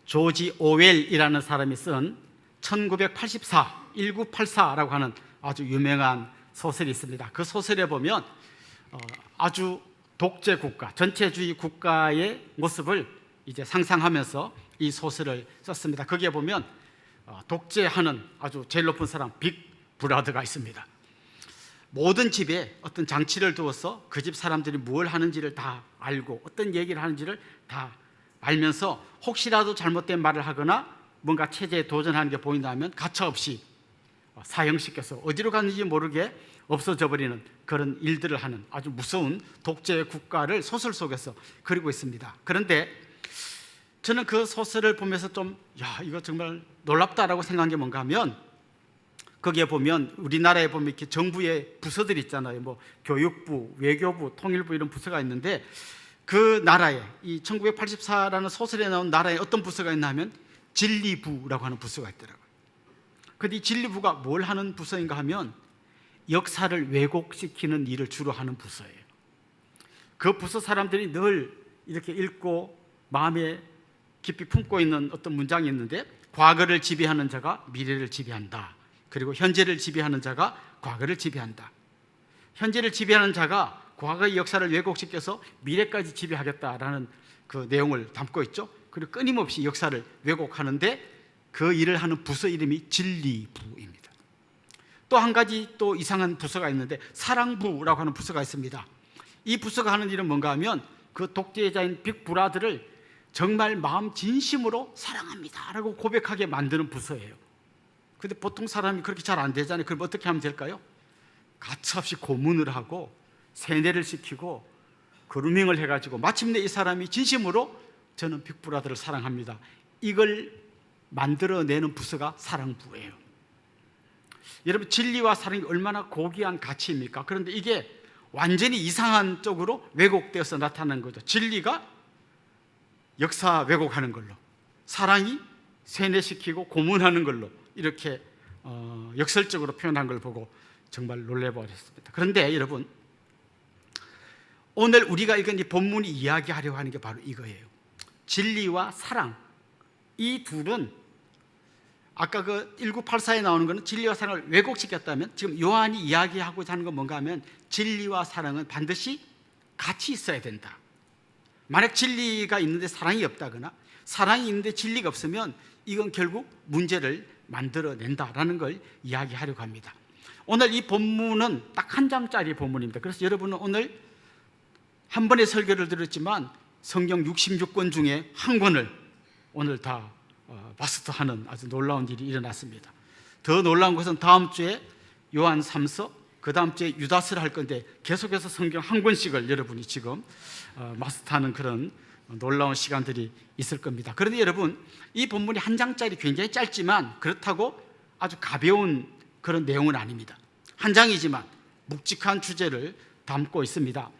조지 오웰이라는 사람이 쓴 1984라고 하는 아주 유명한 소설이 있습니다. 그 소설에 보면 아주 독재 국가, 전체주의 국가의 모습을 이제 상상하면서 이 소설을 썼습니다. 거기에 보면 독재하는 아주 제일 높은 사람 빅 브라더가 있습니다. 모든 집에 어떤 장치를 두어서 그 집 사람들이 뭘 하는지를 다 알고 어떤 얘기를 하는지를 다 알면서 혹시라도 잘못된 말을 하거나 뭔가 체제에 도전하는 게 보인다면 가차없이 사형시켜서 어디로 갔는지 모르게 없어져 버리는 그런 일들을 하는 아주 무서운 독재 국가를 소설 속에서 그리고 있습니다. 그런데 저는 그 소설을 보면서 이거 정말 놀랍다라고 생각한 게 뭔가 하면, 거기에 보면 우리나라에 보면 이렇게 정부의 부서들이 있잖아요. 뭐 교육부, 외교부, 통일부 이런 부서가 있는데, 그 나라에 이 1984라는 소설에 나온 나라에 어떤 부서가 있나 하면 진리부라고 하는 부서가 있더라고요. 근데 이 진리부가 뭘 하는 부서인가 하면 역사를 왜곡시키는 일을 주로 하는 부서예요. 그 부서 사람들이 늘 이렇게 읽고 마음에 깊이 품고 있는 어떤 문장이 있는데, 과거를 지배하는 자가 미래를 지배한다. 그리고 현재를 지배하는 자가 과거를 지배한다. 현재를 지배하는 자가 과거의 역사를 왜곡시켜서 미래까지 지배하겠다라는 그 내용을 담고 있죠. 그리고 끊임없이 역사를 왜곡하는데 그 일을 하는 부서 이름이 진리부입니다. 또 한 가지 또 이상한 부서가 있는데 사랑부라고 하는 부서가 있습니다. 이 부서가 하는 일은 뭔가 하면 그 독재자인 빅브라더를 정말 마음 진심으로 사랑합니다 라고 고백하게 만드는 부서예요. 근데 보통 사람이 그렇게 잘 안 되잖아요. 그럼 어떻게 하면 될까요? 가차없이 고문을 하고 세뇌를 시키고 그루밍을 해가지고 마침내 이 사람이 진심으로 저는 빅브라더를 사랑합니다, 이걸 만들어내는 부서가 사랑부예요. 여러분, 진리와 사랑이 얼마나 고귀한 가치입니까? 그런데 이게 완전히 이상한 쪽으로 왜곡되어서 나타나는 거죠. 진리가 역사 왜곡하는 걸로, 사랑이 세뇌시키고 고문하는 걸로 이렇게 역설적으로 표현한 걸 보고 정말 놀래버렸습니다. 그런데 여러분, 오늘 우리가 읽은 이 본문이 이야기하려고 하는 게 바로 이거예요. 진리와 사랑, 이 둘은 아까 그 1984에 나오는 것은 진리와 사랑을 왜곡시켰다면, 지금 요한이 이야기하고자 하는 건 뭔가 하면 진리와 사랑은 반드시 같이 있어야 된다. 만약 진리가 있는데 사랑이 없다거나 사랑이 있는데 진리가 없으면 이건 결국 문제를 만들어낸다라는 걸 이야기하려고 합니다. 오늘 이 본문은 딱 한 장짜리 본문입니다. 그래서 여러분은 오늘 한 번의 설교를 들었지만 성경 66권 중에 한 권을 오늘 다 마스터하는 아주 놀라운 일이 일어났습니다. 더 놀라운 것은 다음 주에 요한 3서, 그 다음 주에 유다서를 할 건데 계속해서 성경 한 권씩을 여러분이 지금 마스터하는 그런 놀라운 시간들이 있을 겁니다. 그런데 여러분, 이 본문이 한 장짜리 굉장히 짧지만 그렇다고 아주 가벼운 그런 내용은 아닙니다. 한 장이지만 묵직한 주제를 담고 있습니다.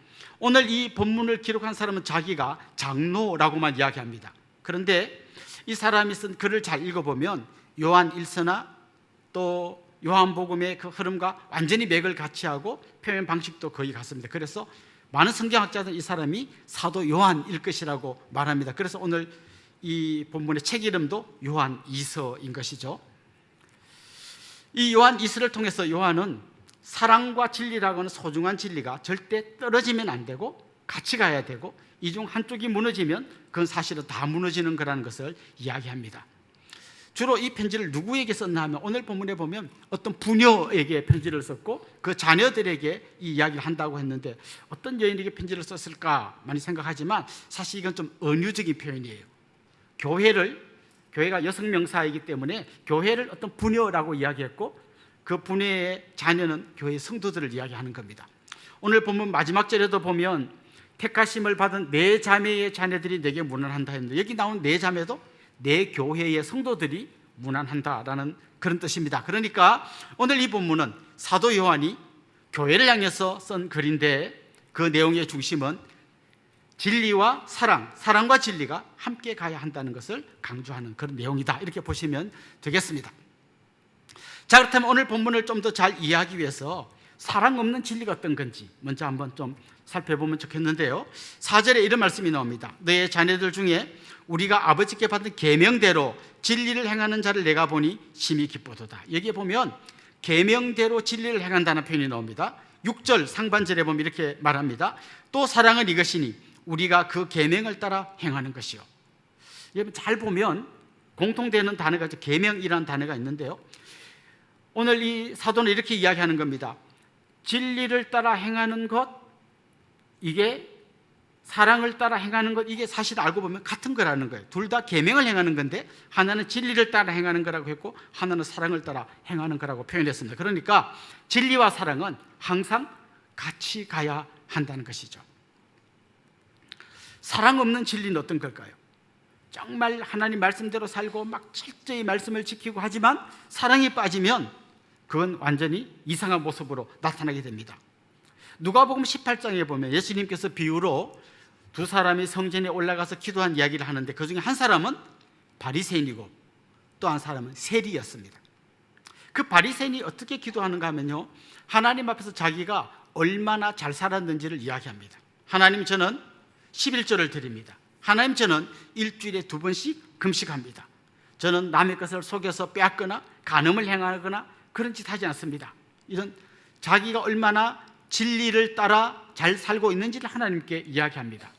오늘 이 본문을 기록한 사람은 자기가 장로라고만 이야기합니다. 그런데 이 사람이 쓴 글을 잘 읽어보면 요한 1서나 또 요한복음의 그 흐름과 완전히 맥을 같이 하고 표현 방식도 거의 같습니다. 그래서 많은 성경학자들은 이 사람이 사도 요한일 것이라고 말합니다. 그래서 오늘 이 본문의 책 이름도 요한 2서인 것이죠. 이 요한 2서를 통해서 요한은 사랑과 진리라고 하는 소중한 진리가 절대 떨어지면 안 되고 같이 가야 되고, 이 중 한쪽이 무너지면 그건 사실은 다 무너지는 거라는 것을 이야기합니다. 주로 이 편지를 누구에게 썼나 하면 오늘 본문에 보면 어떤 부녀에게 편지를 썼고 그 자녀들에게 이 이야기를 한다고 했는데, 어떤 여인에게 편지를 썼을까 많이 생각하지만 사실 이건 좀 은유적인 표현이에요. 교회가 여성 명사이기 때문에 교회를 어떤 부녀라고 이야기했고 그 부녀의 자녀는 교회 성도들을 이야기하는 겁니다. 오늘 본문 마지막 절에도 보면 택하심을 받은 네 자매의 자녀들이 내게 문안한다 했는데, 여기 나온 네 자매도 내 교회의 성도들이 문안한다라는 그런 뜻입니다. 그러니까 오늘 이 본문은 사도 요한이 교회를 향해서 쓴 글인데 그 내용의 중심은 진리와 사랑과 진리가 함께 가야 한다는 것을 강조하는 그런 내용이다, 이렇게 보시면 되겠습니다. 자, 그렇다면 오늘 본문을 좀 더 잘 이해하기 위해서 사랑 없는 진리가 어떤 건지 먼저 한번 좀 살펴보면 좋겠는데요. 4절에 이런 말씀이 나옵니다. 너의 자녀들 중에 우리가 아버지께 받은 계명대로 진리를 행하는 자를 내가 보니 심히 기쁘도다. 여기에 보면 계명대로 진리를 행한다는 표현이 나옵니다. 6절 상반절에 보면 이렇게 말합니다. 또 사랑은 이것이니 우리가 그 계명을 따라 행하는 것이요. 여러분 잘 보면 공통되는 단어가 계명이라는 단어가 있는데요. 오늘 이 사도는 이렇게 이야기하는 겁니다. 진리를 따라 행하는 것, 이게 사랑을 따라 행하는 것, 이게 사실 알고 보면 같은 거라는 거예요. 둘 다 계명을 행하는 건데 하나는 진리를 따라 행하는 거라고 했고 하나는 사랑을 따라 행하는 거라고 표현했습니다. 그러니까 진리와 사랑은 항상 같이 가야 한다는 것이죠. 사랑 없는 진리는 어떤 걸까요? 정말 하나님 말씀대로 살고 막 철저히 말씀을 지키고 하지만 사랑이 빠지면 그건 완전히 이상한 모습으로 나타나게 됩니다. 누가복음 18장에 보면 예수님께서 비유로 두 사람이 성전에 올라가서 기도한 이야기를 하는데 그중에 한 사람은 바리새인이고 또 한 사람은 세리였습니다. 그 바리새인이 어떻게 기도하는가 하면요, 하나님 앞에서 자기가 얼마나 잘 살았는지를 이야기합니다. 하나님, 저는 11조를 드립니다. 하나님, 저는 일주일에 2번씩 금식합니다. 저는 남의 것을 속여서 빼앗거나 간음을 행하거나 그런 짓 하지 않습니다. 이런 자기가 얼마나 진리를 따라 잘 살고 있는지를 하나님께 이야기합니다.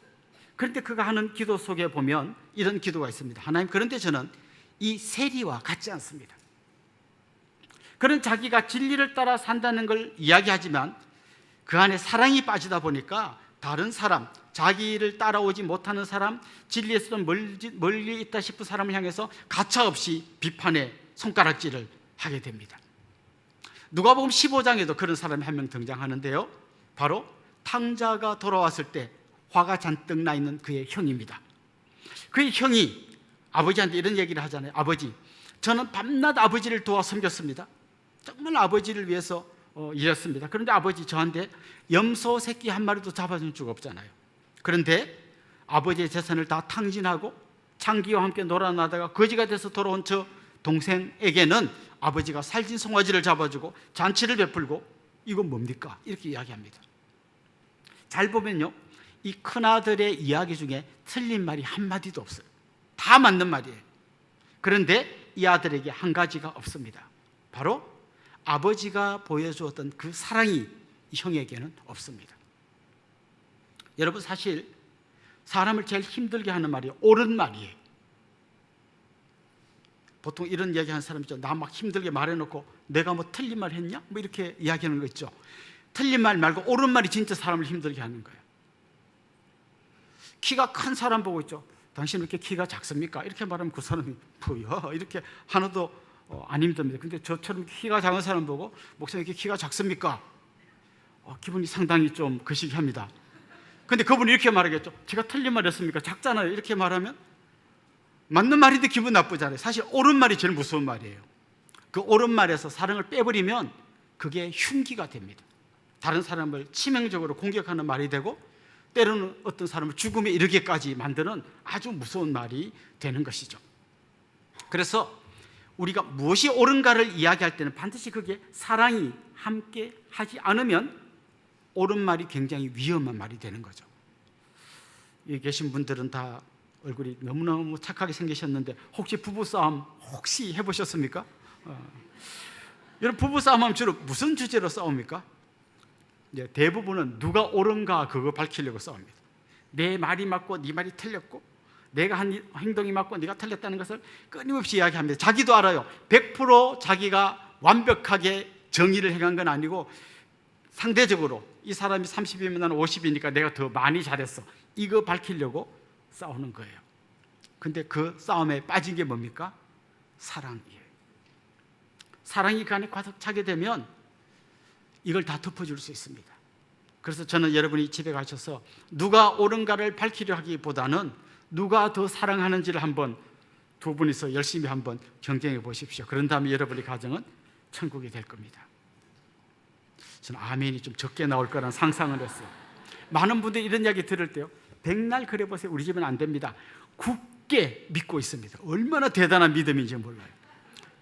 그런데 그가 하는 기도 속에 보면 이런 기도가 있습니다. 하나님, 그런데 저는 이 세리와 같지 않습니다. 그런 자기가 진리를 따라 산다는 걸 이야기하지만 그 안에 사랑이 빠지다 보니까 다른 사람, 자기를 따라오지 못하는 사람, 진리에서 멀리 있다 싶은 사람을 향해서 가차없이 비판의 손가락질을 하게 됩니다. 누가복음 15장에도 그런 사람이 한 명 등장하는데요, 바로 탕자가 돌아왔을 때 화가 잔뜩 나 있는 그의 형입니다. 그의 형이 아버지한테 이런 얘기를 하잖아요. 아버지, 저는 밤낮 아버지를 도와 섬겼습니다. 정말 아버지를 위해서 일했습니다. 그런데 아버지, 저한테 염소 새끼 한 마리도 잡아준 적 없잖아요. 그런데 아버지의 재산을 다 탕진하고 창기와 함께 놀아나다가 거지가 돼서 돌아온 저 동생에게는 아버지가 살진 송아지를 잡아주고 잔치를 베풀고, 이건 뭡니까? 이렇게 이야기합니다. 잘 보면요, 이 큰아들의 이야기 중에 틀린 말이 한마디도 없어요. 다 맞는 말이에요. 그런데 이 아들에게 한 가지가 없습니다. 바로 아버지가 보여주었던 그 사랑이 이 형에게는 없습니다. 여러분, 사실 사람을 제일 힘들게 하는 말이 옳은 말이에요. 보통 이런 이야기하는 사람 있죠. 나 막 힘들게 말해놓고 내가 뭐 틀린 말 했냐? 뭐 이렇게 이야기하는 거 있죠. 틀린 말 말고 옳은 말이 진짜 사람을 힘들게 하는 거예요. 키가 큰 사람 보고 있죠. 당신 왜 이렇게 키가 작습니까? 이렇게 말하면 그 사람이 뭐야? 이렇게 하나도 안 힘듭니다. 근데 저처럼 키가 작은 사람 보고 목사님 이렇게 키가 작습니까? 기분이 상당히 좀 거시기합니다. 근데 그분이 이렇게 말하겠죠. 제가 틀린 말 했습니까? 작잖아요. 이렇게 말하면 맞는 말인데 기분 나쁘잖아요. 사실 옳은 말이 제일 무서운 말이에요. 그 옳은 말에서 사랑을 빼버리면 그게 흉기가 됩니다. 다른 사람을 치명적으로 공격하는 말이 되고 때로는 어떤 사람을 죽음에 이르게까지 만드는 아주 무서운 말이 되는 것이죠. 그래서 우리가 무엇이 옳은가를 이야기할 때는 반드시 그게 사랑이 함께 하지 않으면 옳은 말이 굉장히 위험한 말이 되는 거죠. 여기 계신 분들은 다 얼굴이 너무너무 착하게 생기셨는데 혹시 부부싸움 혹시 해보셨습니까? 여러분, 부부싸움 하면 주로 무슨 주제로 싸웁니까? 대부분은 누가 옳은가 그거 밝히려고 싸웁니다. 내 말이 맞고 네 말이 틀렸고 내가 한 행동이 맞고 네가 틀렸다는 것을 끊임없이 이야기합니다. 자기도 알아요. 100% 자기가 완벽하게 정의를 행한 건 아니고 상대적으로 이 사람이 30이면 나는 50이니까 내가 더 많이 잘했어. 이거 밝히려고 싸우는 거예요. 근데 그 싸움에 빠진 게 뭡니까? 사랑이에요. 사랑이 그 안에 가득 차게 되면 이걸 다 덮어줄 수 있습니다. 그래서 저는 여러분이 집에 가셔서 누가 옳은가를 밝히려 하기보다는 누가 더 사랑하는지를 한번 두 분이서 열심히 한번 경쟁해 보십시오. 그런 다음에 여러분의 가정은 천국이 될 겁니다. 저는 아멘이 좀 적게 나올 거란 상상을 했어요. 많은 분들이 이런 이야기 들을 때요, 백날 그래 보세요. 우리 집은 안 됩니다. 굳게 믿고 있습니다. 얼마나 대단한 믿음인지 몰라요.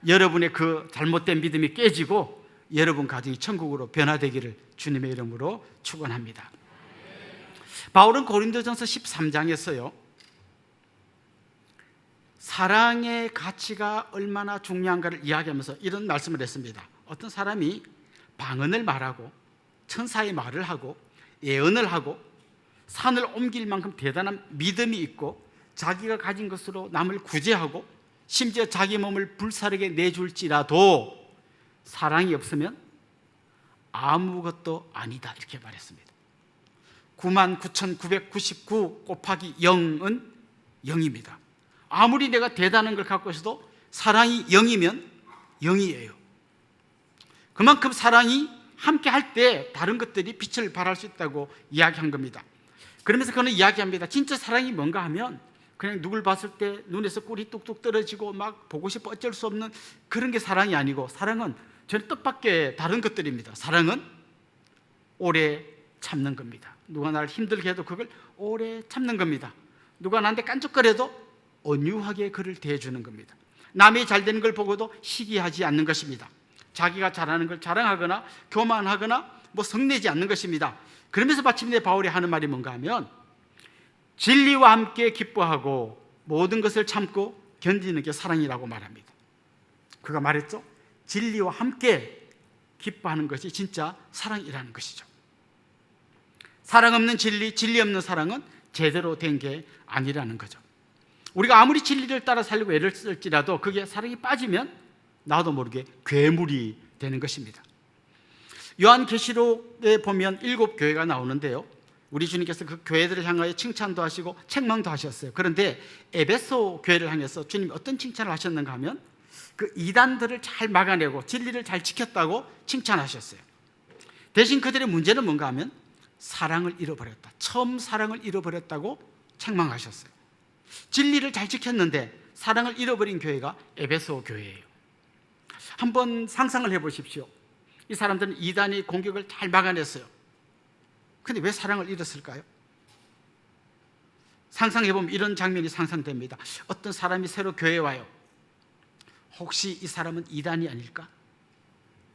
여러분의 그 잘못된 믿음이 깨지고 여러분 가정이 천국으로 변화되기를 주님의 이름으로 축원합니다. 바울은 고린도전서 13장에서요, 사랑의 가치가 얼마나 중요한가를 이야기하면서 이런 말씀을 했습니다. 어떤 사람이 방언을 말하고 천사의 말을 하고 예언을 하고 산을 옮길 만큼 대단한 믿음이 있고 자기가 가진 것으로 남을 구제하고 심지어 자기 몸을 불사르게 내줄지라도 사랑이 없으면 아무것도 아니다, 이렇게 말했습니다. 99,999 곱하기 0은 0입니다. 아무리 내가 대단한 걸 갖고 있어도 사랑이 0이면 0이에요. 그만큼 사랑이 함께 할 때 다른 것들이 빛을 발할 수 있다고 이야기한 겁니다. 그러면서 그는 이야기합니다. 진짜 사랑이 뭔가 하면 그냥 누굴 봤을 때 눈에서 꿀이 뚝뚝 떨어지고 막 보고 싶어 어쩔 수 없는 그런 게 사랑이 아니고, 사랑은 전혀 뜻밖의 다른 것들입니다. 사랑은 오래 참는 겁니다. 누가 나를 힘들게 해도 그걸 오래 참는 겁니다. 누가 나한테 깐족거려도 온유하게 그를 대해주는 겁니다. 남이 잘 되는 걸 보고도 시기하지 않는 것입니다. 자기가 잘하는 걸 자랑하거나 교만하거나 성내지 않는 것입니다. 그러면서 마침내 바울이 하는 말이 뭔가 하면, 진리와 함께 기뻐하고 모든 것을 참고 견디는 게 사랑이라고 말합니다. 그가 말했죠. 진리와 함께 기뻐하는 것이 진짜 사랑이라는 것이죠. 사랑 없는 진리, 진리 없는 사랑은 제대로 된 게 아니라는 거죠. 우리가 아무리 진리를 따라 살려고 애를 쓸지라도 그게 사랑이 빠지면 나도 모르게 괴물이 되는 것입니다. 요한계시록에 보면 7교회가 나오는데요, 우리 주님께서 그 교회들을 향하여 칭찬도 하시고 책망도 하셨어요. 그런데 에베소 교회를 향해서 주님이 어떤 칭찬을 하셨는가 하면 그 이단들을 잘 막아내고 진리를 잘 지켰다고 칭찬하셨어요. 대신 그들의 문제는 뭔가 하면 사랑을 잃어버렸다, 처음 사랑을 잃어버렸다고 책망하셨어요. 진리를 잘 지켰는데 사랑을 잃어버린 교회가 에베소 교회예요. 한번 상상을 해보십시오. 이 사람들은 이단의 공격을 잘 막아냈어요. 근데 왜 사랑을 잃었을까요? 상상해보면 이런 장면이 상상됩니다. 어떤 사람이 새로 교회에 와요. 혹시 이 사람은 이단이 아닐까?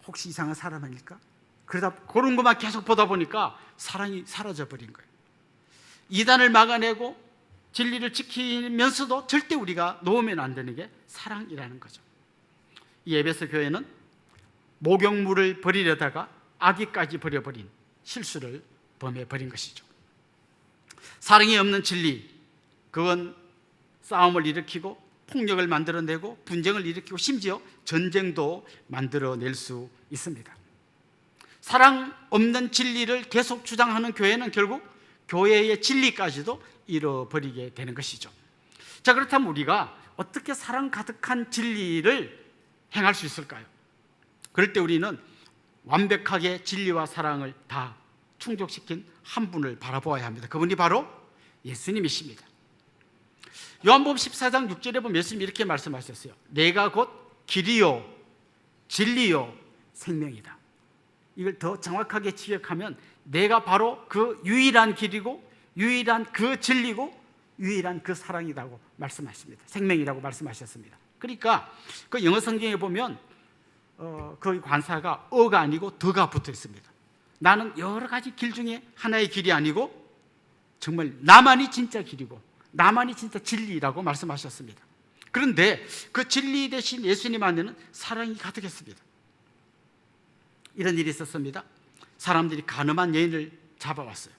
혹시 이상한 사람 아닐까? 그러다 그런 것만 계속 보다 보니까 사랑이 사라져버린 거예요. 이단을 막아내고 진리를 지키면서도 절대 우리가 놓으면 안 되는 게 사랑이라는 거죠. 이 에베소 교회는 목욕물을 버리려다가 아기까지 버려버린 실수를 범해버린 것이죠. 사랑이 없는 진리, 그건 싸움을 일으키고 폭력을 만들어내고 분쟁을 일으키고 심지어 전쟁도 만들어낼 수 있습니다. 사랑 없는 진리를 계속 주장하는 교회는 결국 교회의 진리까지도 잃어버리게 되는 것이죠. 자, 그렇다면 우리가 어떻게 사랑 가득한 진리를 행할 수 있을까요? 그럴 때 우리는 완벽하게 진리와 사랑을 다 충족시킨 한 분을 바라보아야 합니다. 그분이 바로 예수님이십니다. 요한복음 14장 6절에 보면 예수님이 이렇게 말씀하셨어요. 내가 곧 길이요 진리요 생명이다. 이걸 더 정확하게 지적하면 내가 바로 그 유일한 길이고 유일한 그 진리고 유일한 그 사랑이라고 말씀하십니다. 생명이라고 말씀하셨습니다. 그러니까 그 영어 성경에 보면 그 관사가 어가 아니고 더가 붙어 있습니다. 나는 여러 가지 길 중에 하나의 길이 아니고 정말 나만이 진짜 길이고 나만이 진짜 진리라고 말씀하셨습니다. 그런데 그 진리 대신 예수님 안에는 사랑이 가득했습니다. 이런 일이 있었습니다. 사람들이 간음한 여인을 잡아왔어요.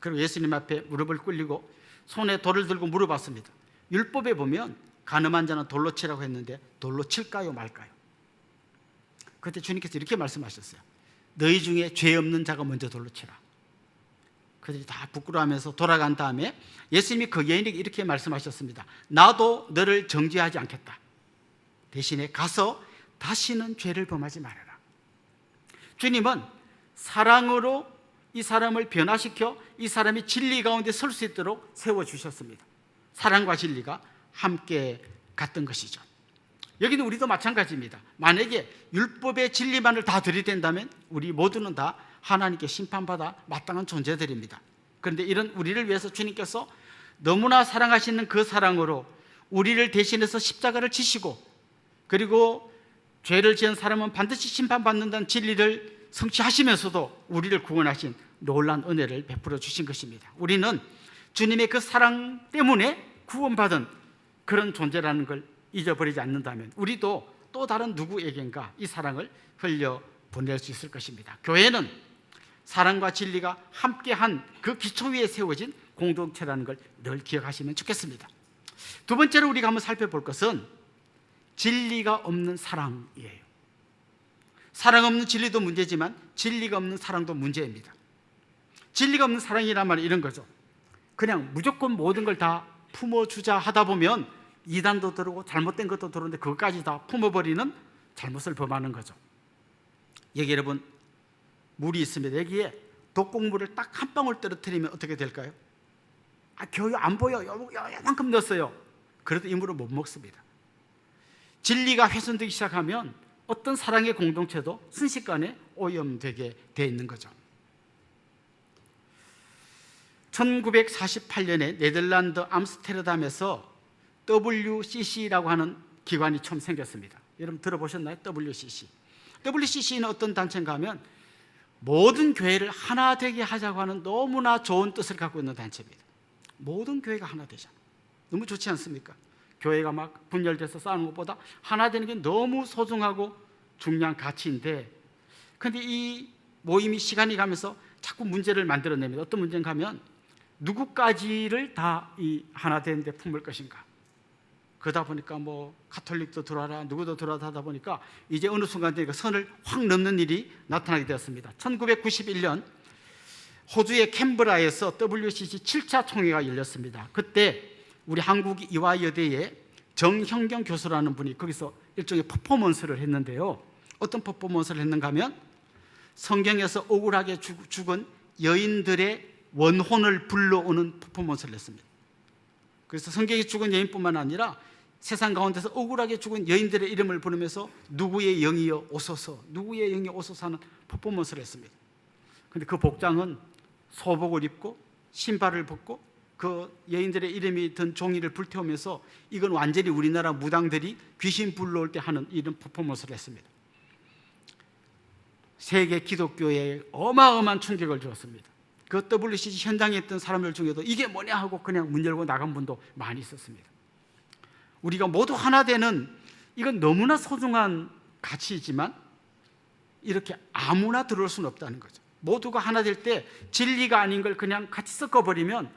그리고 예수님 앞에 무릎을 꿇리고 손에 돌을 들고 물어봤습니다. 율법에 보면 간음한 자는 돌로 치라고 했는데 돌로 칠까요 말까요? 그때 주님께서 이렇게 말씀하셨어요. 너희 중에 죄 없는 자가 먼저 돌로 치라. 그들이 다 부끄러워하면서 돌아간 다음에 예수님이 그 여인에게 이렇게 말씀하셨습니다. 나도 너를 정죄하지 않겠다. 대신에 가서 다시는 죄를 범하지 말아라. 주님은 사랑으로 이 사람을 변화시켜 이 사람이 진리 가운데 설 수 있도록 세워주셨습니다. 사랑과 진리가 함께 갔던 것이죠. 여기는 우리도 마찬가지입니다. 만약에 율법의 진리만을 다 들이댄다면 우리 모두는 다 하나님께 심판받아 마땅한 존재들입니다. 그런데 이런 우리를 위해서 주님께서 너무나 사랑하시는 그 사랑으로 우리를 대신해서 십자가를 지시고 그리고 죄를 지은 사람은 반드시 심판받는다는 진리를 성취하시면서도 우리를 구원하신 놀라운 은혜를 베풀어 주신 것입니다. 우리는 주님의 그 사랑 때문에 구원받은 그런 존재라는 걸 잊어버리지 않는다면 우리도 또 다른 누구에겐가 이 사랑을 흘려 보낼 수 있을 것입니다. 교회는 사랑과 진리가 함께한 그 기초 위에 세워진 공동체라는 걸 늘 기억하시면 좋겠습니다. 두 번째로 우리가 한번 살펴볼 것은 진리가 없는 사랑이에요. 사랑 없는 진리도 문제지만 진리가 없는 사랑도 문제입니다. 진리가 없는 사랑이란 말은 이런 거죠. 그냥 무조건 모든 걸 다 품어주자 하다 보면 이단도 들어오고 잘못된 것도 들어오는데 그것까지 다 품어버리는 잘못을 범하는 거죠. 여기 여러분 물이 있습니다. 여기에 독곡물을 딱 한 방울 떨어뜨리면 어떻게 될까요? 겨우 안 보여. 요만큼 넣었어요. 그래도 이 물을 못 먹습니다. 진리가 훼손되기 시작하면 어떤 사랑의 공동체도 순식간에 오염되게 돼 있는 거죠. 1948년에 네덜란드 암스테르담에서 WCC라고 하는 기관이 처음 생겼습니다. 여러분 들어보셨나요? WCC. WCC는 어떤 단체인가 하면 모든 교회를 하나 되게 하자고 하는 너무나 좋은 뜻을 갖고 있는 단체입니다. 모든 교회가 하나 되자. 너무 좋지 않습니까? 교회가 막 분열돼서 싸우는 것보다 하나 되는 게 너무 소중하고 중요한 가치인데, 그런데 이 모임이 시간이 가면서 자꾸 문제를 만들어냅니다. 어떤 문제인가 하면 누구까지를 다 이 하나 되는데 품을 것인가. 그러다 보니까 뭐 가톨릭도 들어와라 누구도 들어와라 하다 보니까 이제 어느 순간 되니까 선을 확 넘는 일이 나타나게 되었습니다. 1991년 호주의 캔버라에서 WCC 7차 총회가 열렸습니다. 그때 우리 한국 이화여대의 정형경 교수라는 분이 거기서 일종의 퍼포먼스를 했는데요. 어떤 퍼포먼스를 했는가 하면 성경에서 억울하게 죽은 여인들의 원혼을 불러오는 퍼포먼스를 했습니다. 그래서 성경에 죽은 여인뿐만 아니라 세상 가운데서 억울하게 죽은 여인들의 이름을 부르면서 누구의 영이여 오소서, 누구의 영이 오소서 하는 퍼포먼스를 했습니다. 그런데 그 복장은 소복을 입고 신발을 벗고 그 여인들의 이름이 든 종이를 불태우면서 이건 완전히 우리나라 무당들이 귀신 불러올 때 하는 이런 퍼포먼스를 했습니다. 세계 기독교에 어마어마한 충격을 주었습니다. 그 WCC 현장에 있던 사람들 중에도 이게 뭐냐 하고 그냥 문 열고 나간 분도 많이 있었습니다. 우리가 모두 하나 되는 이건 너무나 소중한 가치이지만 이렇게 아무나 들어올 수는 없다는 거죠. 모두가 하나 될 때 진리가 아닌 걸 그냥 같이 섞어버리면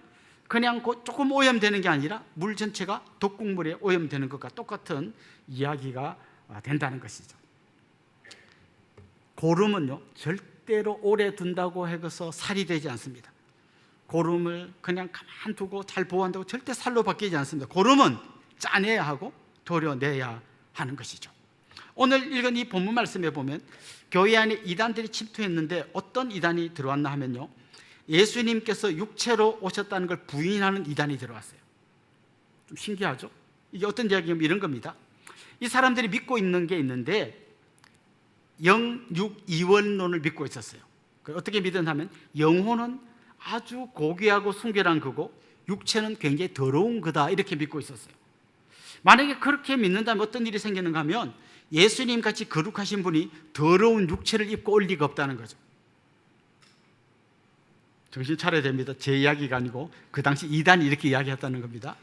그냥 조금 오염되는 게 아니라 물 전체가 독극물에 오염되는 것과 똑같은 이야기가 된다는 것이죠. 고름은요 절대로 오래 둔다고 해서 살이 되지 않습니다. 고름을 그냥 가만두고 잘 보호한다고 절대 살로 바뀌지 않습니다. 고름은 짜내야 하고 도려내야 하는 것이죠. 오늘 읽은 이 본문 말씀에 보면 교회 안에 이단들이 침투했는데 어떤 이단이 들어왔나 하면요, 예수님께서 육체로 오셨다는 걸 부인하는 이단이 들어왔어요. 좀 신기하죠? 이게 어떤 이야기냐면 이런 겁니다. 이 사람들이 믿고 있는 게 있는데 영육이원론을 믿고 있었어요. 어떻게 믿었나 하면 영혼은 아주 고귀하고 순결한 거고 육체는 굉장히 더러운 거다 이렇게 믿고 있었어요. 만약에 그렇게 믿는다면 어떤 일이 생기는가 하면 예수님 같이 거룩하신 분이 더러운 육체를 입고 올 리가 없다는 거죠. 정신 차려야 됩니다. 제 이야기가 아니고 그 당시 이단이 이렇게 이야기했다는 겁니다.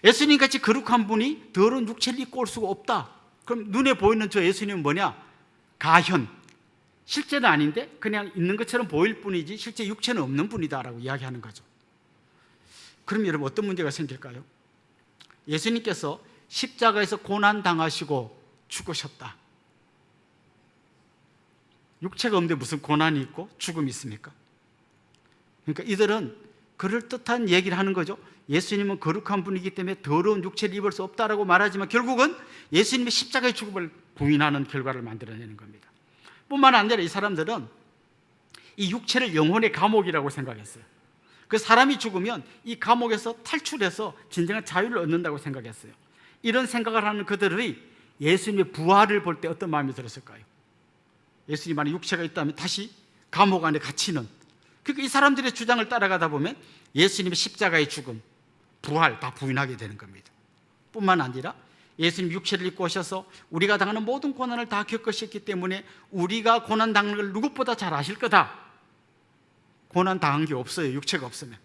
예수님 같이 거룩한 분이 더러운 육체를 입고 올 수가 없다. 그럼 눈에 보이는 저 예수님은 뭐냐? 가현, 실제는 아닌데 그냥 있는 것처럼 보일 뿐이지 실제 육체는 없는 분이다라고 이야기하는 거죠. 그럼 여러분 어떤 문제가 생길까요? 예수님께서 십자가에서 고난당하시고 죽으셨다. 육체가 없는데 무슨 고난이 있고 죽음이 있습니까? 그러니까 이들은 그럴듯한 얘기를 하는 거죠. 예수님은 거룩한 분이기 때문에 더러운 육체를 입을 수 없다라고 말하지만 결국은 예수님의 십자가의 죽음을 부인하는 결과를 만들어내는 겁니다. 뿐만 아니라 이 사람들은 이 육체를 영혼의 감옥이라고 생각했어요. 그 사람이 죽으면 이 감옥에서 탈출해서 진정한 자유를 얻는다고 생각했어요. 이런 생각을 하는 그들의 예수님의 부활을 볼 때 어떤 마음이 들었을까요? 예수님 안에 육체가 있다면 다시 감옥 안에 갇히는, 그러니까 이 사람들의 주장을 따라가다 보면 예수님의 십자가의 죽음, 부활 다 부인하게 되는 겁니다. 뿐만 아니라 예수님 육체를 입고 오셔서 우리가 당하는 모든 고난을 다 겪으셨기 때문에 우리가 고난 당하는 걸 누구보다 잘 아실 거다. 고난 당한 게 없어요, 육체가 없으면.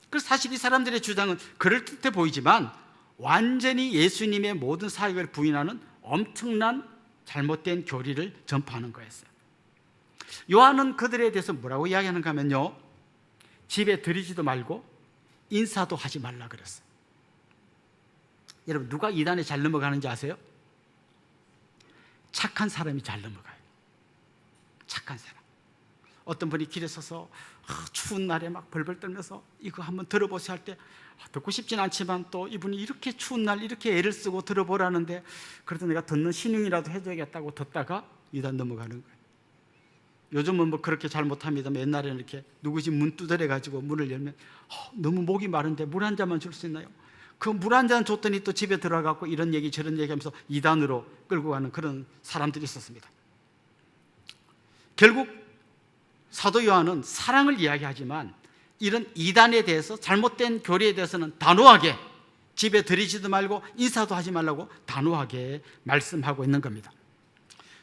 그래서 사실 이 사람들의 주장은 그럴듯해 보이지만 완전히 예수님의 모든 사역을 부인하는 엄청난 잘못된 교리를 전파하는 거였어요. 요한은 그들에 대해서 뭐라고 이야기하는가 하면요, 집에 들이지도 말고 인사도 하지 말라 그랬어요. 여러분, 누가 이단에 잘 넘어가는지 아세요? 착한 사람이 잘 넘어가요. 착한 사람. 어떤 분이 길에 서서 추운 날에 막 벌벌 떨면서 이거 한번 들어보세요 할 때 듣고 싶진 않지만 또 이분이 이렇게 추운 날 이렇게 애를 쓰고 들어보라는데 그래도 내가 듣는 신용이라도 해줘야겠다고 듣다가 이단 넘어가는 거예요. 요즘은 뭐 그렇게 잘 못합니다만 옛날에는 이렇게 누구 집 문 두드려 가지고 문을 열면 너무 목이 마른데 물 한 잔만 줄 수 있나요? 그 물 한 잔 줬더니 또 집에 들어가고 이런 얘기 저런 얘기 하면서 이단으로 끌고 가는 그런 사람들이 있었습니다. 결국 사도 요한은 사랑을 이야기하지만 이런 이단에 대해서 잘못된 교리에 대해서는 단호하게 집에 들이지도 말고 인사도 하지 말라고 단호하게 말씀하고 있는 겁니다.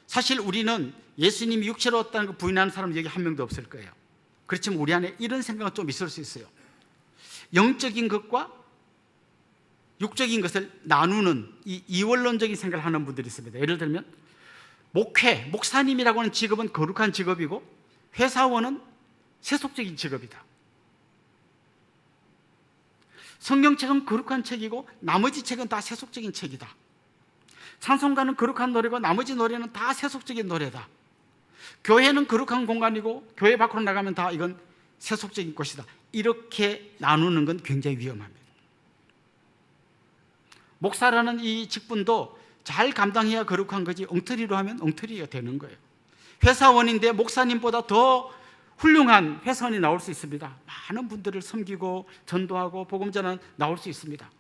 사실 우리는 예수님이 육체로 왔다는 걸 부인하는 사람 여기 한 명도 없을 거예요. 그렇지만 우리 안에 이런 생각은 좀 있을 수 있어요. 영적인 것과 육적인 것을 나누는 이 이원론적인 생각을 하는 분들이 있습니다. 예를 들면 목사님이라고 하는 직업은 거룩한 직업이고 회사원은 세속적인 직업이다. 성경책은 거룩한 책이고 나머지 책은 다 세속적인 책이다. 찬송가는 거룩한 노래고 나머지 노래는 다 세속적인 노래다. 교회는 거룩한 공간이고 교회 밖으로 나가면 다 이건 세속적인 곳이다. 이렇게 나누는 건 굉장히 위험합니다. 목사라는 이 직분도 잘 감당해야 거룩한 거지 엉터리로 하면 엉터리가 되는 거예요. 회사원인데 목사님보다 더 훌륭한 회사원이 나올 수 있습니다. 많은 분들을 섬기고 전도하고 복음 전하는 나올 수 있습니다.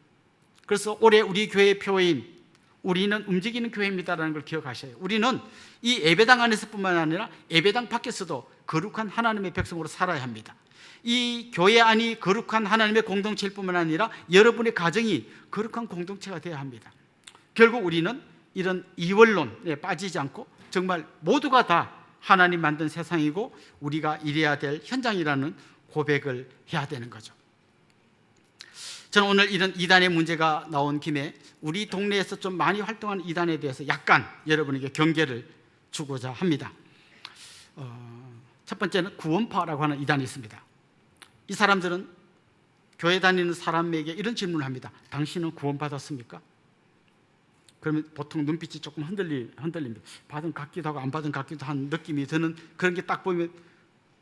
그래서 올해 우리 교회의 표어인 우리는 움직이는 교회입니다라는 걸 기억하셔요. 우리는 이 예배당 안에서뿐만 아니라 예배당 밖에서도 거룩한 하나님의 백성으로 살아야 합니다. 이 교회 안이 거룩한 하나님의 공동체일 뿐만 아니라 여러분의 가정이 거룩한 공동체가 되어야 합니다. 결국 우리는 이런 이원론에 빠지지 않고 정말 모두가 다 하나님 만든 세상이고 우리가 이래야 될 현장이라는 고백을 해야 되는 거죠. 저는 오늘 이런 이단의 문제가 나온 김에 우리 동네에서 좀 많이 활동하는 이단에 대해서 약간 여러분에게 경계를 주고자 합니다. 첫 번째는 구원파라고 하는 이단이 있습니다. 이 사람들은 교회 다니는 사람에게 이런 질문을 합니다. 당신은 구원받았습니까? 그러면 보통 눈빛이 조금 흔들립니다. 받은 것 같기도 하고 안 받은 것 같기도 한 느낌이 드는 그런 게 딱 보이면,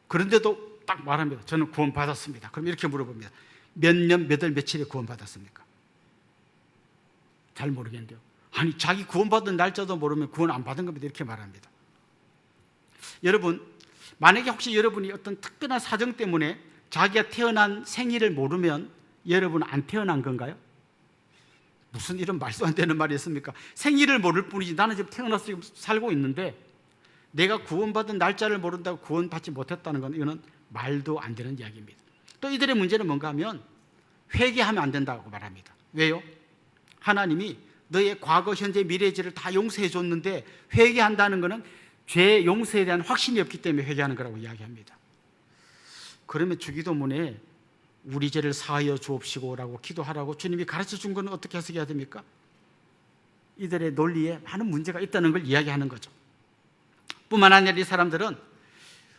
그런데도 딱 말합니다. 저는 구원받았습니다. 그럼 이렇게 물어봅니다. 몇 년, 몇 월, 며칠에 구원받았습니까? 잘 모르겠는데요. 아니, 자기 구원받은 날짜도 모르면 구원 안 받은 겁니다. 이렇게 말합니다. 여러분, 만약에 혹시 여러분이 어떤 특별한 사정 때문에 자기가 태어난 생일을 모르면 여러분 안 태어난 건가요? 무슨 이런 말도 안 되는 말이 있습니까? 생일을 모를 뿐이지 나는 지금 태어나서 지금 살고 있는데 내가 구원받은 날짜를 모른다고 구원받지 못했다는 건 이거는 말도 안 되는 이야기입니다. 또 이들의 문제는 뭔가 하면 회개하면 안 된다고 말합니다. 왜요? 하나님이 너의 과거, 현재, 미래의 죄를 다 용서해 줬는데 회개한다는 것은 죄 용서에 대한 확신이 없기 때문에 회개하는 거라고 이야기합니다. 그러면 주기도문에 우리 죄를 사하여 주옵시고라고 기도하라고 주님이 가르쳐 준 건 어떻게 해석해야 됩니까? 이들의 논리에 많은 문제가 있다는 걸 이야기하는 거죠. 뿐만 아니라 이 사람들은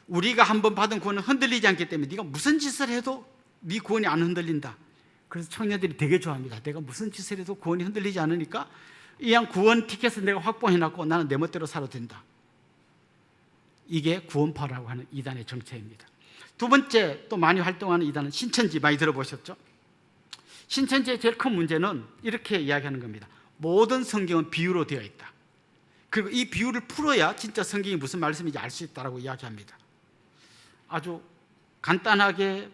우리가 한번 받은 구원은 흔들리지 않기 때문에 네가 무슨 짓을 해도 네 구원이 안 흔들린다. 그래서 청년들이 되게 좋아합니다. 내가 무슨 짓을 해도 구원이 흔들리지 않으니까 이왕 구원 티켓을 내가 확보해놨고 나는 내 멋대로 살아도 된다. 이게 구원파라고 하는 이단의 정체입니다. 두 번째 또 많이 활동하는 이단은 신천지, 많이 들어보셨죠? 신천지의 제일 큰 문제는 이렇게 이야기하는 겁니다. 모든 성경은 비유로 되어 있다. 그리고 이 비유를 풀어야 진짜 성경이 무슨 말씀인지 알 수 있다고 이야기합니다. 아주 간단하게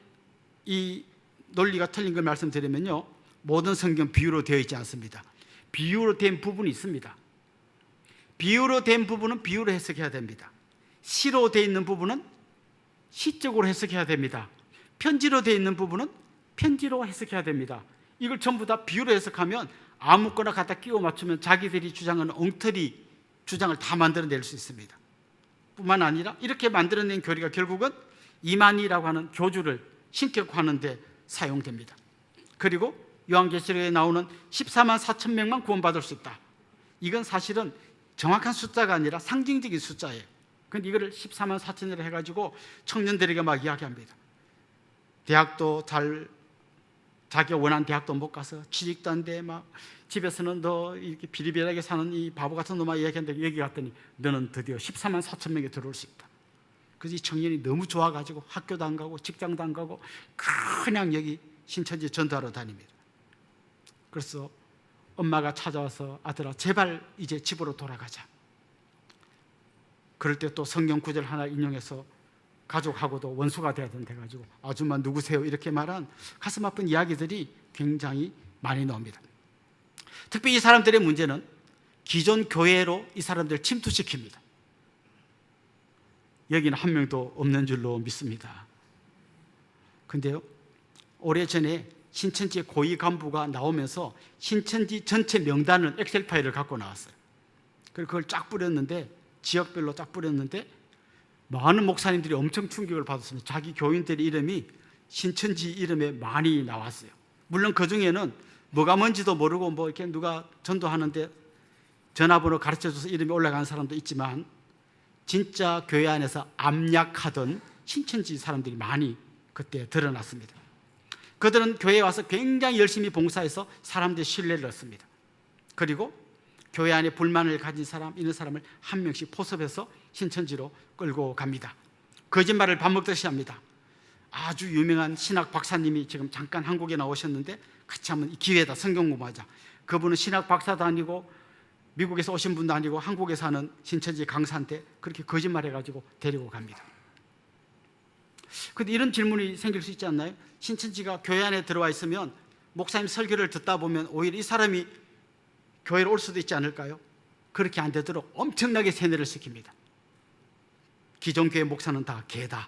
이 논리가 틀린 걸 말씀드리면요, 모든 성경 비유로 되어 있지 않습니다. 비유로 된 부분이 있습니다. 비유로 된 부분은 비유로 해석해야 됩니다. 시로 되어 있는 부분은 시적으로 해석해야 됩니다. 편지로 되어 있는 부분은 편지로 해석해야 됩니다. 이걸 전부 다 비유로 해석하면 아무거나 갖다 끼워 맞추면 자기들이 주장하는 엉터리 주장을 다 만들어낼 수 있습니다. 뿐만 아니라 이렇게 만들어낸 교리가 결국은 이만희라고 하는 교주를 신격화하는 데 사용됩니다. 그리고 요한계시록에 나오는 14만 4천 명만 구원받을 수 있다. 이건 사실은 정확한 숫자가 아니라 상징적인 숫자예요. 그런데 이거를 14만 4천이라 해가지고 청년들에게 막 이야기합니다. 대학도 자기가 원하는 대학도 못 가서 취직도 안 돼, 막 집에서는 너 이렇게 비리비리하게 사는 이 바보 같은 놈아 이야기하는데 여기 갔더니 너는 드디어 14만 4천 명에 들어올 수 있다. 그래서 이 청년이 너무 좋아가지고 학교도 안 가고 직장도 안 가고 그냥 여기 신천지 전도하러 다닙니다. 그래서 엄마가 찾아와서 아들아 제발 이제 집으로 돌아가자. 그럴 때 또 성경 구절 하나 인용해서 가족하고도 원수가 돼야 된다 해가지고 아줌마 누구세요? 이렇게 말한 가슴 아픈 이야기들이 굉장히 많이 나옵니다. 특히 이 사람들의 문제는 기존 교회로 이 사람들을 침투시킵니다. 여기는 한 명도 없는 줄로 믿습니다. 근데요, 오래전에 신천지 고위 간부가 나오면서 신천지 전체 명단을 엑셀 파일을 갖고 나왔어요. 그리고 그걸 쫙 뿌렸는데, 지역별로 쫙 뿌렸는데 많은 목사님들이 엄청 충격을 받았습니다. 자기 교인들의 이름이 신천지 이름에 많이 나왔어요. 물론 그 중에는 뭐가 뭔지도 모르고 뭐 이렇게 누가 전도하는데 전화번호 가르쳐줘서 이름이 올라가는 사람도 있지만 진짜 교회 안에서 암약하던 신천지 사람들이 많이 그때 드러났습니다. 그들은 교회에 와서 굉장히 열심히 봉사해서 사람들의 신뢰를 얻습니다. 그리고 교회 안에 불만을 가진 사람, 이런 사람을 한 명씩 포섭해서 신천지로 끌고 갑니다. 거짓말을 밥 먹듯이 합니다. 아주 유명한 신학 박사님이 지금 잠깐 한국에 나오셨는데 같이 한번 이 기회다 성경 공부하자. 그분은 신학 박사도 아니고 미국에서 오신 분도 아니고 한국에 사는 신천지 강사한테 그렇게 거짓말해가지고 데리고 갑니다. 그런데 이런 질문이 생길 수 있지 않나요? 신천지가 교회 안에 들어와 있으면 목사님 설교를 듣다 보면 오히려 이 사람이 교회로 올 수도 있지 않을까요? 그렇게 안 되도록 엄청나게 세뇌를 시킵니다. 기존 교회 목사는 다 개다.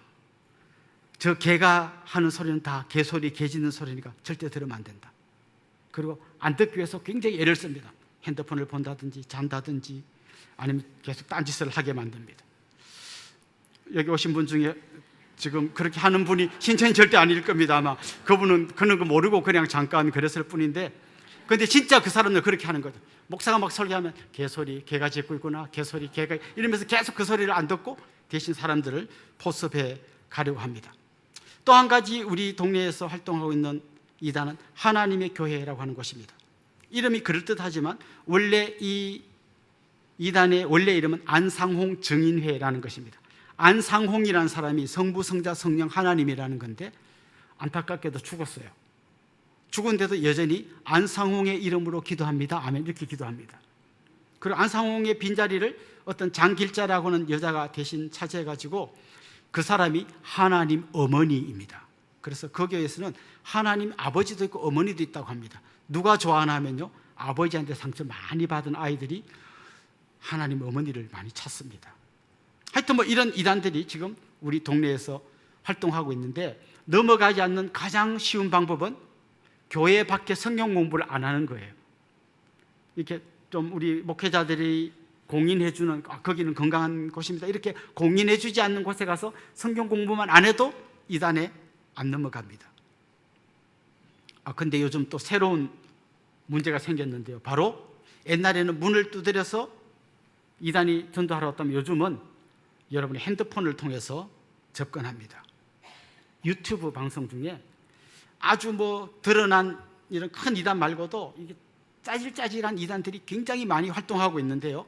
저 개가 하는 소리는 다 개소리, 개 짖는 소리니까 절대 들으면 안 된다. 그리고 안 듣기 위해서 굉장히 애를 씁니다. 핸드폰을 본다든지 잔다든지 아니면 계속 딴짓을 하게 만듭니다. 여기 오신 분 중에 지금 그렇게 하는 분이 신천지 절대 아닐 겁니다. 아마 그분은 그거 모르고 그냥 잠깐 그랬을 뿐인데, 그런데 진짜 그 사람들 그렇게 하는 거죠. 목사가 막 설교하면 개소리, 개가 짖고 있구나, 개소리, 개가 이러면서 계속 그 소리를 안 듣고 대신 사람들을 포섭해 가려고 합니다. 또 한 가지 우리 동네에서 활동하고 있는 이단은 하나님의 교회라고 하는 것입니다. 이름이 그럴듯하지만 원래 이 이단의 원래 이름은 안상홍 증인회라는 것입니다. 안상홍이라는 사람이 성부, 성자, 성령 하나님이라는 건데 안타깝게도 죽었어요. 죽은데도 여전히 안상홍의 이름으로 기도합니다. 아멘 이렇게 기도합니다. 그리고 안상홍의 빈자리를 어떤 장길자라고 하는 여자가 대신 차지해가지고 그 사람이 하나님 어머니입니다. 그래서 그 교회에서는 하나님 아버지도 있고 어머니도 있다고 합니다. 누가 좋아하나 하면요, 아버지한테 상처 많이 받은 아이들이 하나님 어머니를 많이 찾습니다. 하여튼 뭐 이런 이단들이 지금 우리 동네에서 활동하고 있는데 넘어가지 않는 가장 쉬운 방법은 교회 밖에 성경 공부를 안 하는 거예요. 이렇게 좀 우리 목회자들이 공인해주는 거기는 건강한 곳입니다 이렇게 공인해주지 않는 곳에 가서 성경 공부만 안 해도 이단에 안 넘어갑니다. 근데 요즘 또 새로운 문제가 생겼는데요, 바로 옛날에는 문을 두드려서 이단이 전도하러 왔다면 요즘은 여러분의 핸드폰을 통해서 접근합니다. 유튜브 방송 중에 아주 뭐 드러난 이런 큰 이단 말고도 이게 짜질짜질한 이단들이 굉장히 많이 활동하고 있는데요,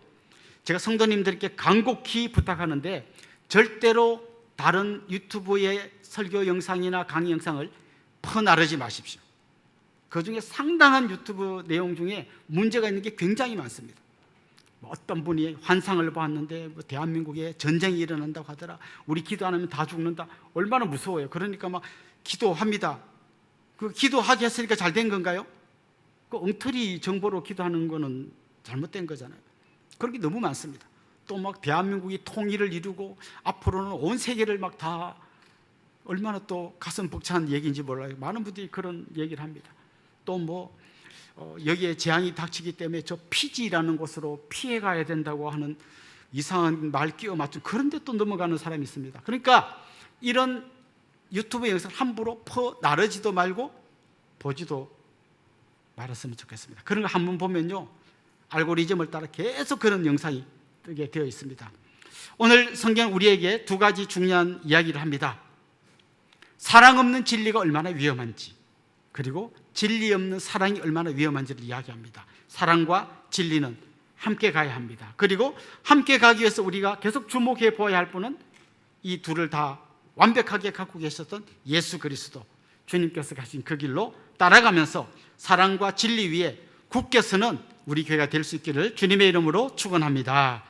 제가 성도님들께 간곡히 부탁하는데 절대로 다른 유튜브의 설교 영상이나 강의 영상을 퍼나르지 마십시오. 그 중에 상당한 유튜브 내용 중에 문제가 있는 게 굉장히 많습니다. 어떤 분이 환상을 봤는데 뭐 대한민국에 전쟁이 일어난다고 하더라, 우리 기도 안 하면 다 죽는다, 얼마나 무서워요. 그러니까 막 기도합니다. 그 기도하게 했으니까 잘 된 건가요? 그 엉터리 정보로 기도하는 거는 잘못된 거잖아요. 그런 게 너무 많습니다. 또 막 대한민국이 통일을 이루고 앞으로는 온 세계를 막 다, 얼마나 또 가슴 벅찬 얘기인지 몰라요. 많은 분들이 그런 얘기를 합니다. 또 뭐 여기에 재앙이 닥치기 때문에 저 피지라는 곳으로 피해 가야 된다고 하는 이상한 말 끼워 맞춘 그런 데 또 넘어가는 사람이 있습니다. 그러니까 이런 유튜브 영상 함부로 나르지도 말고 보지도 말았으면 좋겠습니다. 그런 거 한번 보면요, 알고리즘을 따라 계속 그런 영상이 뜨게 되어 있습니다. 오늘 성경 우리에게 두 가지 중요한 이야기를 합니다. 사랑 없는 진리가 얼마나 위험한지, 그리고 진리 없는 사랑이 얼마나 위험한지를 이야기합니다. 사랑과 진리는 함께 가야 합니다. 그리고 함께 가기 위해서 우리가 계속 주목해 보아야 할 분은 이 둘을 다 완벽하게 갖고 계셨던 예수 그리스도, 주님께서 가신 그 길로 따라가면서 사랑과 진리 위에 굳게 서는 우리 교회가 될 수 있기를 주님의 이름으로 축원합니다.